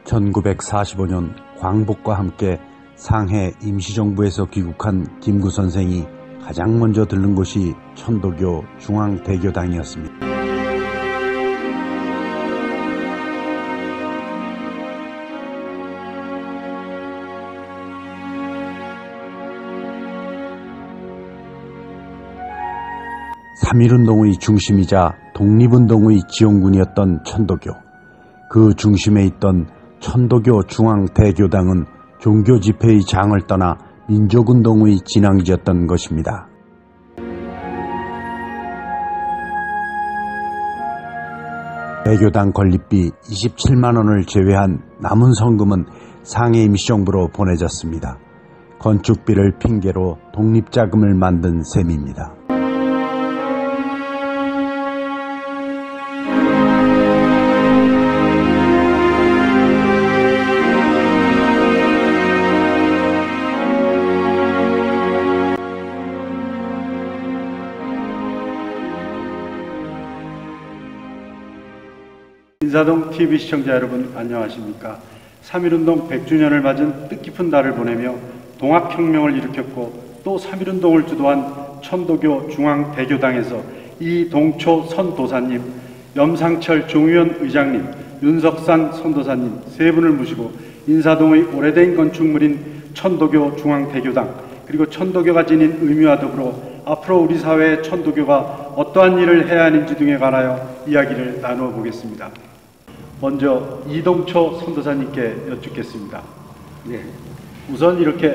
1945년 광복과 함께 상해 임시정부에서 귀국한 김구 선생이 가장 먼저 들른 곳이 천도교 중앙대교당이었습니다. 삼일운동의 중심이자 독립운동의 지원군이었던 천도교. 그 중심에 있던 천도교 중앙대교당은 종교집회의 장을 떠나 민족운동의 진앙지였던 것입니다. 대교당 건립비 27만 원을 제외한 남은 성금은 상해 임시정부로 보내졌습니다. 건축비를 핑계로 독립자금을 만든 셈입니다. 인사동 TV 시청자 여러분 안녕하십니까. 3.1운동 100주년을 맞은 뜻깊은 날을 보내며 동학혁명을 일으켰고 또 3.1운동을 주도한 천도교 중앙대교당에서 이동초 선도사님, 염상철 종의원 의장님, 윤석산 선도사님 세 분을 모시고 인사동의 오래된 건축물인 천도교 중앙대교당 그리고 천도교가 지닌 의미와 더불어 앞으로 우리 사회의 천도교가 어떠한 일을 해야 하는지 등에 관하여 이야기를 나누어 보겠습니다. 먼저 이동초 선도사님께 여쭙겠습니다. 네, 우선 이렇게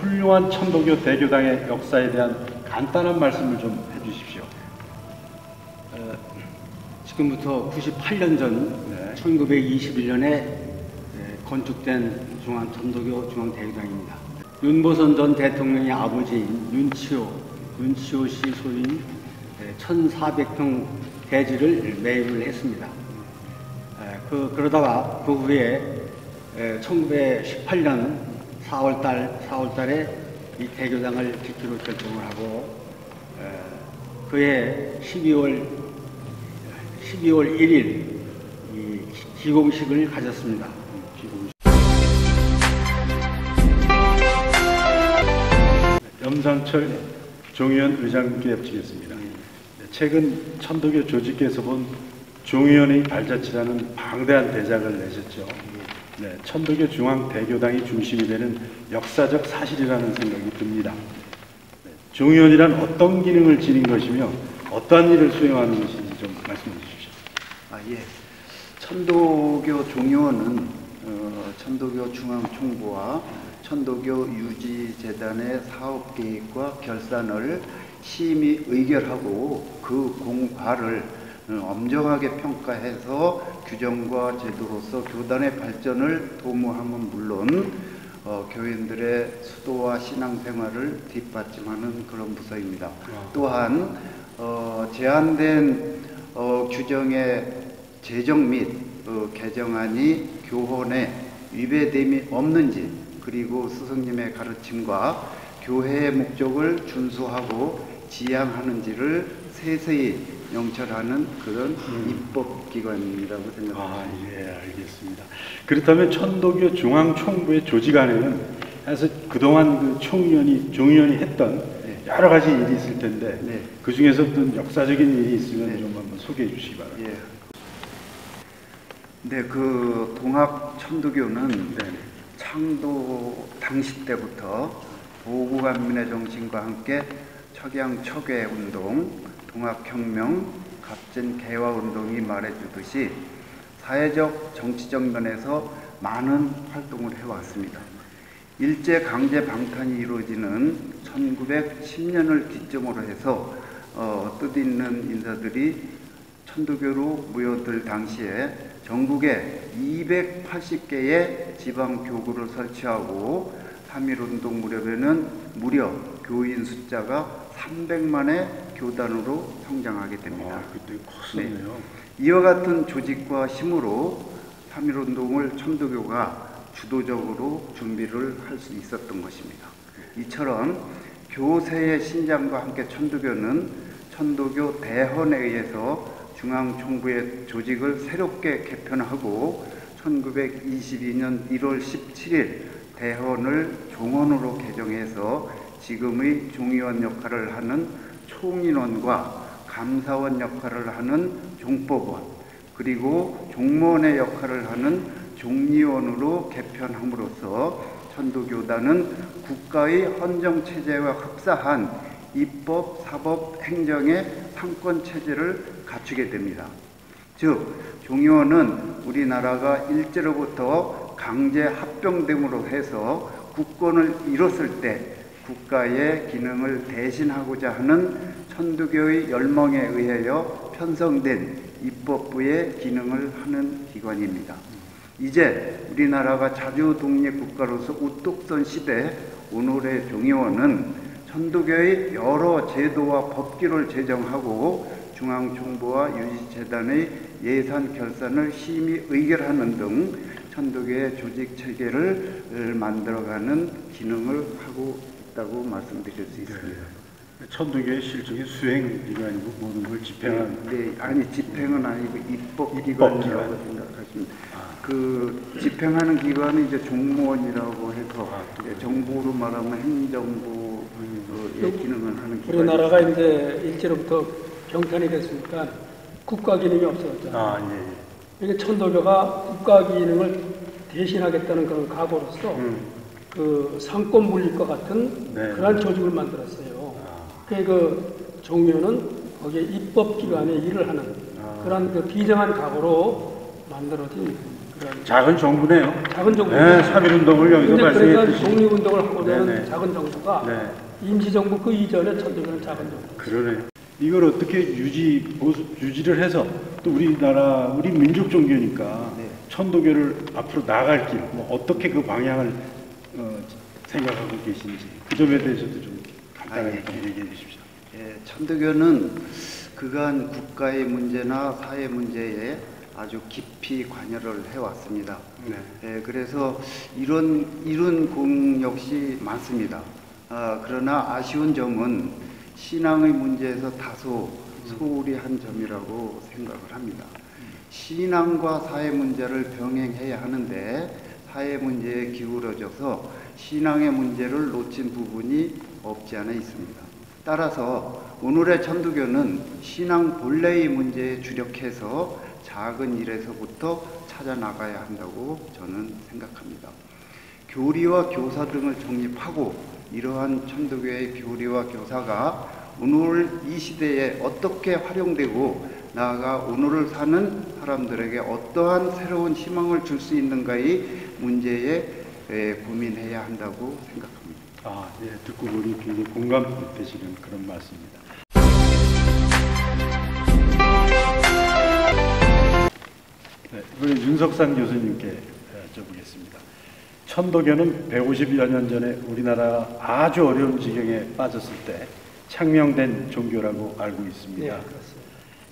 훌륭한 천도교 대교당의 역사에 대한 간단한 말씀을 좀 해주십시오. 지금부터 98년 전 1921년에 건축된 천도교 중앙대교당입니다. 윤보선 전 대통령의 아버지인 윤치호 씨 소유인 1,400평 대지를 매입을 했습니다. 그러다가 그 후에 1918년 4월달에 이 대교당을 짓기로 결정을 하고 그해 12월 1일 이 기공식을 가졌습니다. 염상철 종의원 의장님께 여쭙겠습니다. 최근 천도교 조직에서 본 종의원의 발자취라는 방대한 대작을 내셨죠. 네, 천도교 중앙대교당이 중심이 되는 역사적 사실이라는 생각이 듭니다. 네, 종의원이란 어떤 기능을 지닌 것이며 어떠한 일을 수행하는 것인지 좀 말씀해 주십시오. 예. 천도교 종의원은 천도교 중앙총부와 천도교 유지재단의 사업계획과 결산을 심의 의결하고 그 공과를 엄정하게 평가해서 규정과 제도로서 교단의 발전을 도모함은 물론 교인들의 수도와 신앙생활을 뒷받침하는 그런 부서입니다. 또한 제한된 규정의 제정 및 개정안이 교훈에 위배됨이 없는지 그리고 스승님의 가르침과 교회의 목적을 준수하고 지향하는지를 세세히 명철하는 그런 입법기관이라고 생각합니다. 예, 알겠습니다. 그렇다면 천도교 중앙총부의 조직 안에는 그래서 그동안 그 종의원이 했던 여러 가지 일이 있을 텐데 그 중에서 어떤 역사적인 일이 있으면 좀 한번 소개해 주시기 바랍니다. 네, 그 동학 천도교는 창도 당시 때부터 보구간민의 정신과 함께 척양 척외 운동, 동학혁명, 갑진 개화운동이 말해주듯이 사회적 정치적 면에서 많은 활동을 해왔습니다. 일제강제 방탄이 이루어지는 1910년을 기점으로 해서 뜻있는 인사들이 천도교로 모여들 당시에 전국에 280개의 지방교구를 설치하고 3.1운동 무렵에는 무려 교인 숫자가 300만의 교단으로 성장하게 됩니다. 그때 컸었네요. 이와 같은 조직과 힘으로 3.1운동을 천도교가 주도적으로 준비를 할 수 있었던 것입니다. 이처럼 교세의 신장과 함께 천도교는 천도교 대헌에 의해서 중앙총부의 조직을 새롭게 개편하고 1922년 1월 17일 대헌을 종헌으로 개정해서 지금의 종의원 역할을 하는 총인원과 감사원 역할을 하는 종법원, 그리고 종무원의 역할을 하는 종리원으로 개편함으로써 천도교단은 국가의 헌정체제와 흡사한 입법, 사법, 행정의 상권체제를 갖추게 됩니다. 즉, 종의원은 우리나라가 일제로부터 강제 합병됨으로 해서 국권을 잃었을 때 국가의 기능을 대신하고자 하는 천도교의 열망에 의하여 편성된 입법부의 기능을 하는 기관입니다. 이제 우리나라가 자주 독립국가로서 우뚝 선 시대 오늘의 종의원은 천도교의 여러 제도와 법규를 제정하고 중앙정부와 유지재단의 예산 결산을 심의 의결하는 등 천도교의 조직 체계를 만들어가는 기능을 하고 있다고 말씀드릴 수 있습니다. 천도교의 실적인 수행기관이고 모든 걸 집행하는. 네, 아니 집행은 아니고 입법기관이라고 생각하십니다. 그 집행하는 기관은 이제 종무원이라고 해서 정부로 말하면 행정부의 기능을 하는 기관. 우리나라가 이제 일제로부터 병편이 됐으니까 국가 기능이 없어졌잖아요. 예. 이게 천도교가 국가 기능을 대신하겠다는 그런 각오로서 그 상권 물리과 같은 그러한 조직을 만들었어요. 그 종묘는 거기에 입법기관의 일을 하는 그런 그 비정한 각오로 만들어진 그런 작은 정부네요. 작은 정부. 네, 3.1운동을 여기서 그러니까 발생했듯이. 독립운동을 하고자 하는 네네. 작은 정부가 네. 임시정부 그 이전에 천도교는 작은 정부. 그러네요. 이걸 어떻게 유지를 해서 또 우리나라, 우리 민족 종교니까 천도교를 앞으로 나아갈 길, 뭐 어떻게 그 방향을 생각하고 계신지 그 점에 대해서도 좀 간단하게 좀 얘기해 주십시오. 예, 천도교는 그간 국가의 문제나 사회 문제에 아주 깊이 관여를 해왔습니다. 예, 그래서 이런 공 역시 많습니다. 그러나 아쉬운 점은 신앙의 문제에서 다소 소홀히 한 점이라고 생각을 합니다. 신앙과 사회 문제를 병행해야 하는데 사회 문제에 기울어져서 신앙의 문제를 놓친 부분이 없지 않아 있습니다. 따라서 오늘의 천도교는 신앙 본래의 문제에 주력해서 작은 일에서부터 찾아나가야 한다고 저는 생각합니다. 교리와 교사 등을 정립하고 이러한 천도교의 교리와 교사가 오늘 이 시대에 어떻게 활용되고 나아가 오늘을 사는 사람들에게 어떠한 새로운 희망을 줄 수 있는가의 문제에 고민해야 한다고 생각합니다. 예, 듣고 보니 굉장히 공감되시는 그런 말씀입니다. 네, 이번에 윤석산 교수님께 여쭤보겠습니다. 천도교는 150여 년 전에 우리나라가 아주 어려운 지경에 빠졌을 때 창명된 종교라고 알고 있습니다. 네, 그렇습니다.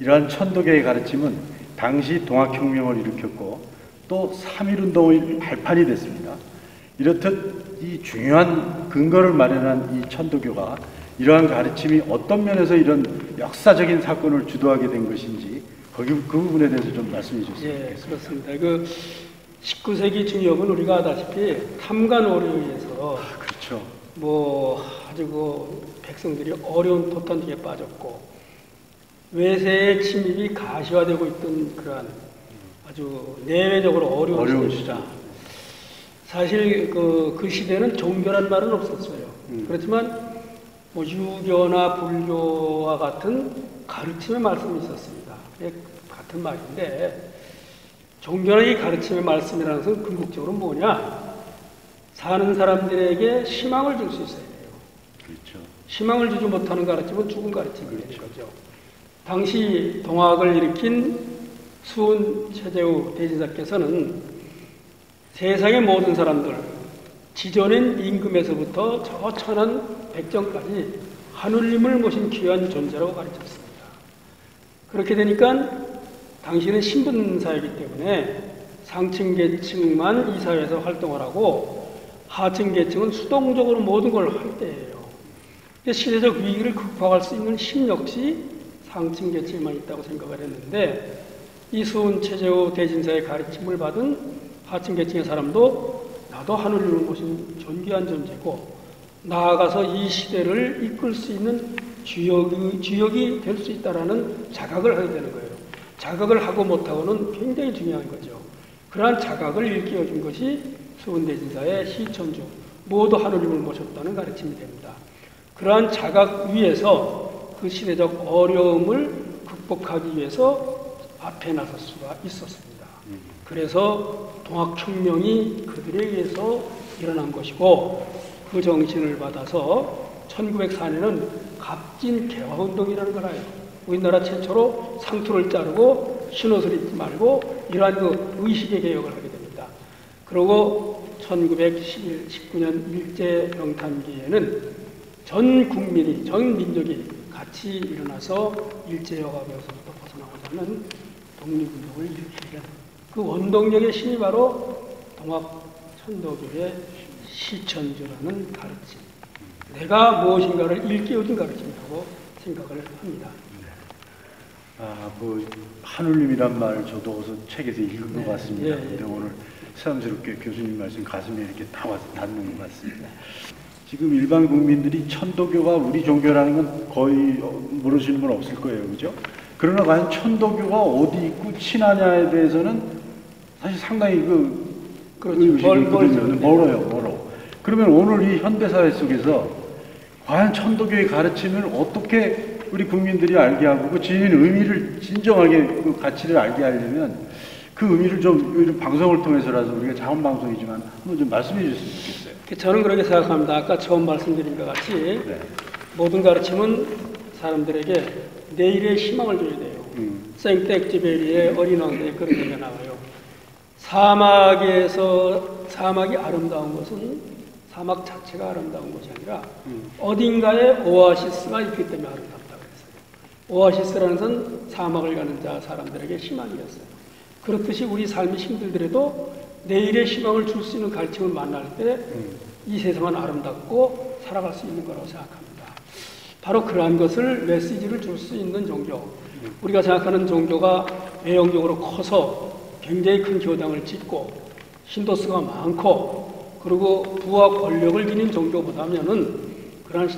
이러한 천도교의 가르침은 당시 동학혁명을 일으켰고 또 3.1운동의 발판이 됐습니다. 이렇듯 이 중요한 근거를 마련한 이 천도교가 이러한 가르침이 어떤 면에서 이런 역사적인 사건을 주도하게 된 것인지 그 부분에 대해서 좀 말씀해 주셨으면 예, 좋겠습니다. 그렇습니다. 그 19세기 중엽은 우리가 아다시피 탐관오류에 의해서 그렇죠. 뭐 아주 그 백성들이 어려운 토탄중에 빠졌고 외세의 침입이 가시화되고 있던 그러한 아주 내외적으로 어려운 시대다. 사실 그 시대는 종교란 말은 없었어요. 그렇지만 뭐 유교나 불교와 같은 가르침의 말씀이 있었습니다. 같은 말인데 종교나 이 가르침의 말씀이라는 것은 궁극적으로 뭐냐? 사는 사람들에게 희망을 줄 수 있어야 돼요. 그렇죠. 희망을 주지 못하는 가르침은 죽은 가르침이 되는 거죠. 당시 동학을 일으킨 수은 최재우 대지사께서는 세상의 모든 사람들, 지존인 임금에서부터 저 천한 백정까지 하느님을 모신 귀한 존재라고 가르쳤습니다. 그렇게 되니까 당시는 신분사회이기 때문에 상층계층만 이 사회에서 활동을 하고 하층계층은 수동적으로 모든 걸 할 때예요. 시대적 위기를 극복할 수 있는 힘 역시 상층계층에만 있다고 생각을 했는데 이수훈 최재호 대진사의 가르침을 받은 하층 계층의 사람도 나도 하늘님을 모신 존귀한 존재고 나아가서 이 시대를 이끌 수 있는 주역이 될 수 있다라는 자각을 하게 되는 거예요. 자각을 하고 못하고는 굉장히 중요한 거죠. 그러한 자각을 일깨워준 것이 수훈대진사의 시천주 모두 하늘님을 모셨다는 가르침이 됩니다. 그러한 자각 위에서 그 시대적 어려움을 극복하기 위해서 앞에 나설 수가 있었습니다. 그래서 동학혁명이 그들에 의해서 일어난 것이고 그 정신을 받아서 1904년은 갑진 개화운동이라는 걸 해요. 우리나라 최초로 상투를 자르고 신옷을 입지 말고 이러한 그 의식의 개혁을 하게 됩니다. 그리고 1919년 일제병탄기에는 전 국민이, 전 민족이 같이 일어나서 일제여가부에서부터 벗어나고자 하는 독립운동을 일으키게 된 그 원동력의 신이 바로 동학천도교의 시천주라는 가르침. 내가 무엇인가를 일깨워준 가르침이라고 생각을 합니다. 하늘님이란 말 저도 어서 책에서 읽은 것 같습니다. 네. 근데 오늘 새삼스럽게 교수님 말씀 가슴에 이렇게 다 와서 닿는 것 같습니다. 지금 일반 국민들이 천도교가 우리 종교라는 건 거의 모르시는 분 없을 거예요. 그죠? 그러나 과연 천도교가 어디 있고 친하냐에 대해서는 사실 상당히 멀어요. 그러면 오늘 이 현대사회 속에서 과연 천도교의 가르침을 어떻게 우리 국민들이 알게 하고 그 진인 의미를 진정하게 그 가치를 알게 하려면 그 의미를 좀 요즘 방송을 통해서라도 우리가 자원 방송이지만 한번 좀 말씀해 주셨으면 좋겠어요. 저는 그렇게 생각합니다. 아까 처음 말씀드린 것 같이 네. 모든 모든 가르침은 사람들에게 내일의 희망을 줘야 돼요. 생텍쥐베리의 어린 왕자의 그런 얘기가 나와요. 사막이 아름다운 것은 사막 자체가 아름다운 것이 아니라 어딘가에 오아시스가 있기 때문에 아름답다고 했어요. 오아시스라는 것은 사막을 가는 자 사람들에게 희망이었어요. 그렇듯이 우리 삶이 힘들더라도 내일의 희망을 줄 수 있는 가르침을 만날 때 이 세상은 아름답고 살아갈 수 있는 거라고 생각합니다. 바로 그러한 것을 메시지를 줄 수 있는 종교. 우리가 생각하는 종교가 외형적으로 커서 굉장히 큰 교당을 짓고 신도수가 많고 그리고 부와 권력을 지닌 종교보다는 그러한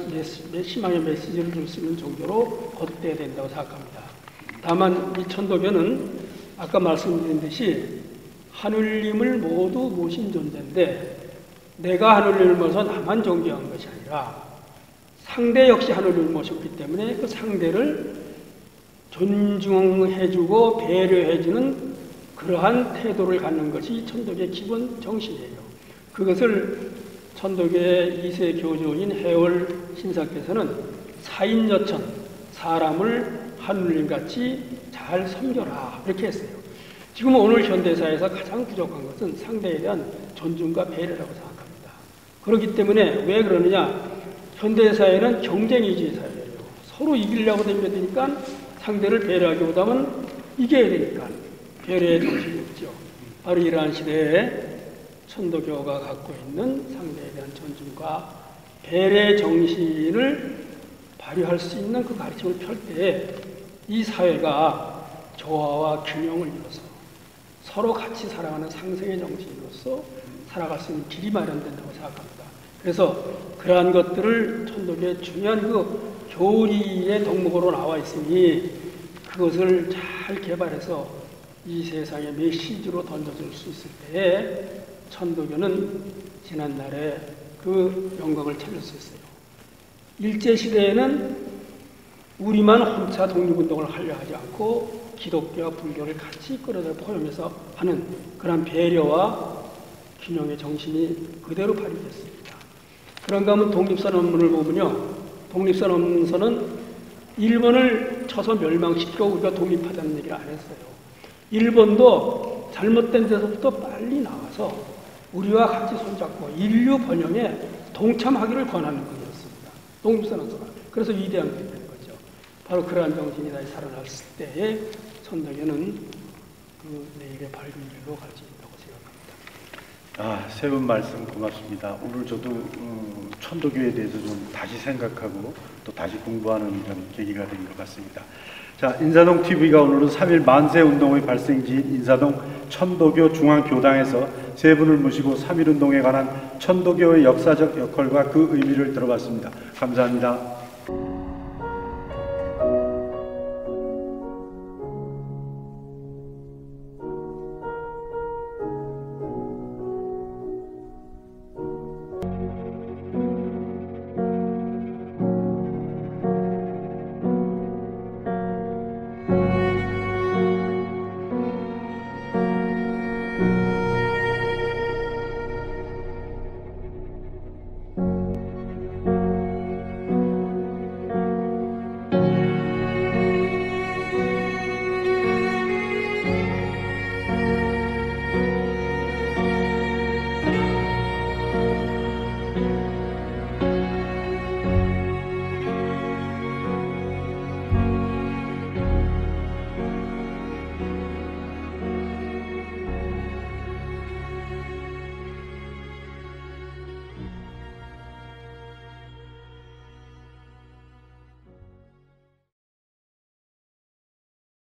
희망의 메시지를 줄 수 있는 종교로 거듭돼야 된다고 생각합니다. 다만 이 천도교는 아까 말씀드린 듯이 하늘님을 모두 모신 존재인데 내가 하늘님을 모셔서 나만 존경한 것이 아니라 상대 역시 하늘님을 모셨기 때문에 그 상대를 존중해주고 배려해주는 그러한 태도를 갖는 것이 천도교의 기본 정신이에요. 그것을 천도교의 2세 교주인 해월 신사께서는 사인여천, 사람을 하늘님같이 잘 섬겨라 이렇게 했어요. 지금 오늘 현대사에서 가장 부족한 것은 상대에 대한 존중과 배려라고 생각합니다. 그렇기 때문에 왜 그러느냐? 현대사회는 경쟁이주의 사회예요. 서로 이기려고 되니까 상대를 배려하기보다는 이겨야 되니까 배려의 정신이 없죠. 바로 이러한 시대에 천도교가 갖고 있는 상대에 대한 존중과 배려의 정신을 발휘할 수 있는 그 가르침을 펼 때에 이 사회가 조화와 균형을 이뤄서 서로 같이 살아가는 상생의 정신으로서 살아갈 수 있는 길이 마련된다고 생각합니다. 그래서 그러한 것들을 천도교의 중요한 그 교리의 덕목으로 나와 있으니 그것을 잘 개발해서 이 세상에 메시지로 던져줄 수 있을 때에 천도교는 지난날에 그 영광을 찾을 수 있어요. 일제시대에는 우리만 혼자 독립운동을 하려 하지 않고 기독교와 불교를 같이 끌어들여 포용해서 하는 그런 배려와 균형의 정신이 그대로 발휘됐습니다. 그런가 하면 독립선언문을 보면요. 독립선언문서는 일본을 쳐서 멸망시키고 우리가 독립하자는 얘기를 안 했어요. 일본도 잘못된 데서부터 빨리 나와서 우리와 같이 손잡고 인류 번영에 동참하기를 권하는 것이었습니다. 독립선언서가. 그래서 위대한 것이 된 거죠. 바로 그러한 정신이 다시 살아났을 때에 천도교는 그 내일의 밝은 길로 갈 수 있다고 생각합니다. 세 분 말씀 고맙습니다. 오늘 저도 천도교에 대해서 좀 다시 생각하고 또 다시 공부하는 이런 계기가 된 것 같습니다. 자, 인사동 TV가 오늘은 3.1 만세 운동의 발생지인 인사동 천도교 중앙교당에서 세 분을 모시고 3.1 운동에 관한 천도교의 역사적 역할과 그 의미를 들어봤습니다. 감사합니다.